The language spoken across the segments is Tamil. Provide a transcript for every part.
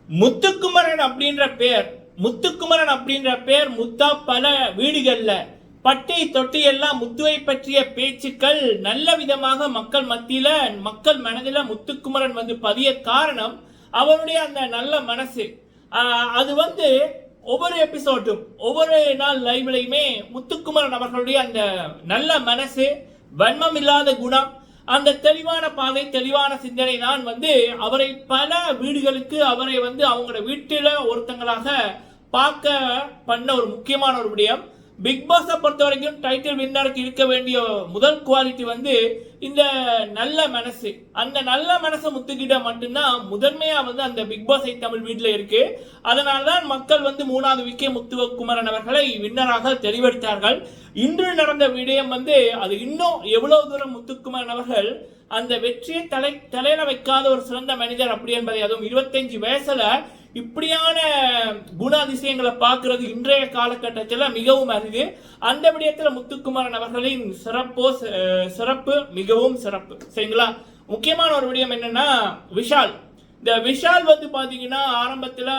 முத்துக்குமரன் அப்படின்ற பேர் முத்தா பல வீடுகள்ல பட்டி தொட்டி எல்லாம் முத்துவை பற்றிய பேச்சுக்கள் நல்ல விதமாக மக்கள் மத்தியில மக்கள் மனதில முத்துக்குமரன் பதிய காரணம் அவருடைய அந்த நல்ல மனசு. அது ஒவ்வொரு எபிசோடும் ஒவ்வொரு நாள் லைவ்லையுமே முத்துக்குமரன் அவர்களுடைய அந்த நல்ல மனசு, வன்மம் இல்லாத குணம், அந்த தெளிவான பாதை, தெளிவான சிந்தனை தான் அவரை பல வீடுகளுக்கு அவரை அவங்களோட வீட்டில ஒருத்தங்களாக பார்க்க பண்ண ஒரு முக்கியமான ஒரு விடயம். பிக் பாஸை பொறுத்த வரைக்கும் டைட்டில் வின்னருக்கு இருக்க வேண்டிய முதல் குவாலிட்டி இந்த நல்ல மனசு. அந்த நல்ல மனசு முத்துக்கிட்ட மட்டும்தான் முதன்மையா அந்த பிக் பாஸ் தமிழ் வீட்டில் இருக்கு. அதனால்தான் மக்கள் 3வது வீக்கே முத்துக்குமரன் அவர்களை வின்னராக தெரிவெடுத்தார்கள். இன்று நடந்த விடயம் அது இன்னும் எவ்வளவு தூரம் முத்துக்குமரன் அவர்கள் அந்த வெற்றியை தலையில வைக்காத ஒரு சிறந்த மனிதர் அப்படி என்பதை, அதுவும் 25 வயசுல இப்படியான குணாதிசயங்களை பார்க்கறது இன்றைய காலகட்டத்தில் மிகவும் அரிது. அந்த விடயத்தில் முத்துக்குமரன் அவர்களின் சிறப்பு மிகவும் சிறப்பு. சரிங்களா? முக்கியமான ஒரு விடயம் என்னன்னா விஷால். இந்த விஷால் பாத்தீங்கன்னா ஆரம்பத்தில்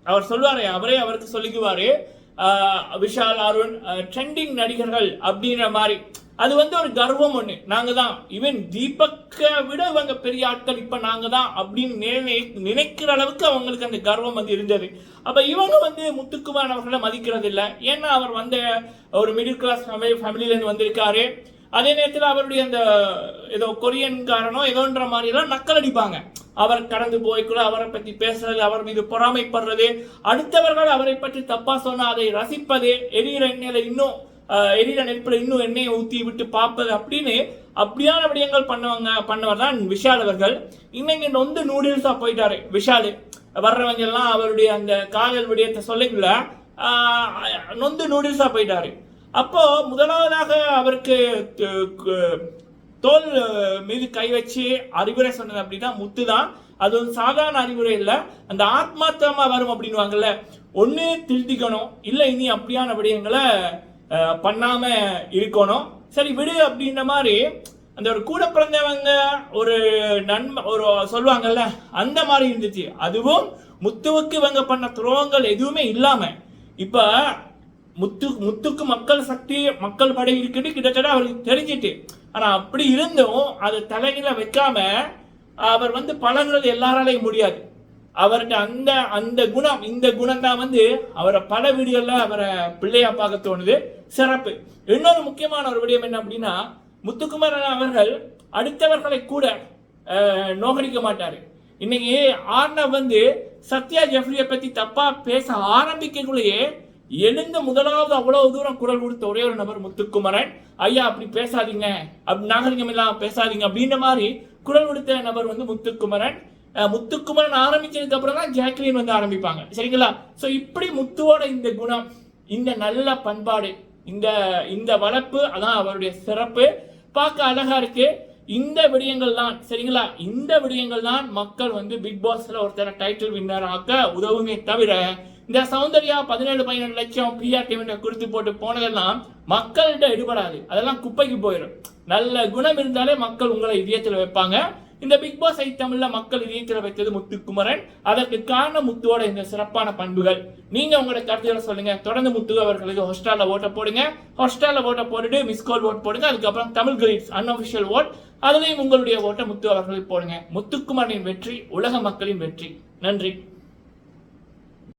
அவர் சொல்வாரு, அவருக்கு சொல்லிக்குவாரு, விஷால் அருண் ட்ரெண்டிங் நடிகர்கள் அப்படின்ற மாதிரி. அது ஒரு கர்வம் ஒண்ணு. நாங்க தான், ஈவன் தீபக்கை விட இவங்க பெரிய ஆட்கள், இப்ப நாங்க தான் அப்படின்னு நினைக்கிற அளவுக்கு அவங்களுக்கு அந்த கர்வம் இருந்தது. அப்ப இவங்க முத்துக்குமரன் அவர்களை மதிக்கிறது இல்லை. ஏன்னா அவர் ஒரு மிடில் கிளாஸ் ஃபேமிலியில இருந்து வந்திருக்காரு. அதே நேரத்தில் அவருடைய அந்த ஏதோ கொரியன்காரனோ ஏதோன்ற மாதிரி எல்லாம் நக்கல் அடிப்பாங்க. அவர் கடந்து போய்க்குள்ள அவரை பற்றி பேசுறது, அவர் மீது பொறாமைப்படுறது, அடுத்தவர்கள் அவரை பற்றி தப்பா சொன்னா அதை ரசிப்பது, எரியிற நெருப்புல இன்னும் எண்ணெயை ஊற்றி விட்டு பார்ப்பது அப்படின்னு அப்படியான விடயங்கள் பண்ணவர் தான் விஷால் அவர்கள். இன்னைக்கு நூடுல்ஸா போயிட்டாரு விஷால். வர்றவங்க எல்லாம் அவருடைய அந்த காதல் விடயத்தை சொல்லிக்கல நூடுல்ஸா போயிட்டாரு. அப்போ முதலாவதாக அவருக்கு தோல் மீது கை வச்சு அறிவுரை சொன்னது அப்படின்னா முத்து தான். அது சாதாரண அறிவுரை இல்லை, அந்த ஆத்மார்த்தமா வரும் அப்படின்வாங்கல்ல. ஒன்னு திருத்திக்கணும், இல்லை இனி அப்படியான விடயங்களை பண்ணாம இருக்கணும், சரி விடு அப்படின்ற மாதிரி அந்த ஒரு கூட பிறந்தவங்க ஒரு ஒரு சொல்லுவாங்கல்ல, அந்த மாதிரி இருந்துச்சு. அதுவும் முத்துவுக்கு இவங்க பண்ண துரோகங்கள் எதுவுமே இல்லாம இப்ப முத்துக்கு மக்கள் சக்தி, மக்கள் படை இருக்குன்னு கிட்டத்தட்ட அவருக்கு தெரிஞ்சிட்டு, ஆனா அப்படி இருந்தும் அதை தலையில வைக்காம அவர் பழகுறது எல்லாராலையும் முடியாது. அவர்கிட்ட அந்த குணம், இந்த குணம் தான் அவரை பல வீடுகள்ல அவரை பிள்ளையா பார்க்க தோணுது. சிறப்பு. இன்னொரு முக்கியமான ஒரு விடயம் என்ன அப்படின்னா, முத்துக்குமரன் அவர்கள் அடுத்தவர்களை கூட நோகடிக்க மாட்டாரு. இன்னைக்கு ஆர்னவ் சத்யா ஜெஃப்ரியை பத்தி தப்பா பேச ஆரம்பிக்கக்குள்ளேயே எழுந்து முதலாவது அவ்வளவு தூரம் குரல் கொடுத்த ஒரே ஒரு நபர் முத்துக்குமரன். ஐயா அப்படி பேசாதீங்க, அப்படி நாகரிகம் எல்லாம் பேசாதீங்க அப்படின்ற மாதிரி குரல் கொடுத்த நபர் முத்துக்குமரன். முத்துக்குமரன் ஆரம்பிச்சதுக்கு அப்புறம் தான் ஜாக்லின் ஆரம்பிப்பாங்க. சரிங்களா? சோ இப்படி முத்துவோட இந்த குணம், இந்த நல்ல பண்பாடு, இந்த வளர்ப்பு, அதான் அவருடைய சிறப்பு. பார்க்க அழகா இருக்கு. இந்த விடயங்கள் தான், சரிங்களா, இந்த விடயங்கள் தான் மக்கள் பிக் பாஸ்ல ஒருத்தர டைட்டில் வின்னர் ஆக்க உதவுமே தவிர, இந்த சௌந்தர்யா 17-17 லட்சம் பிஆர் டிவிட்ட கொடுத்து போட்டு போனதெல்லாம் மக்கள்கிட்ட எடுபடாது. அதெல்லாம் குப்பைக்கு போயிடும். நல்ல குணம் இருந்தாலே மக்கள் உங்களை இதயத்தில் வைப்பாங்க. இந்த பிக் பாஸ் தமிழ்ல மக்கள் இதயத்தில் வைத்தது முத்துக்குமரன். அதற்கு காரணம் முத்துவோட இந்த சிறப்பான பண்புகள். நீங்க உங்களோட கருத்துக்களை சொல்லுங்க. தொடர்ந்து முத்து அவர்களுக்கு ஹாட்ஸ்டார்ல ஓட்ட போடுங்க. ஹாட்ஸ்டார்ல ஓட்ட போட்டுட்டு மிஸ்கால் ஓட் போடுங்க. அதுக்கப்புறம் தமிழ் கிரீட்ஸ் அன்அஃபிஷியல் ஓட், அதுலயும் உங்களுடைய ஓட்ட முத்து அவர்களுக்கு போடுங்க. முத்துக்குமரனின் வெற்றி உலக மக்களின் வெற்றி. நன்றி.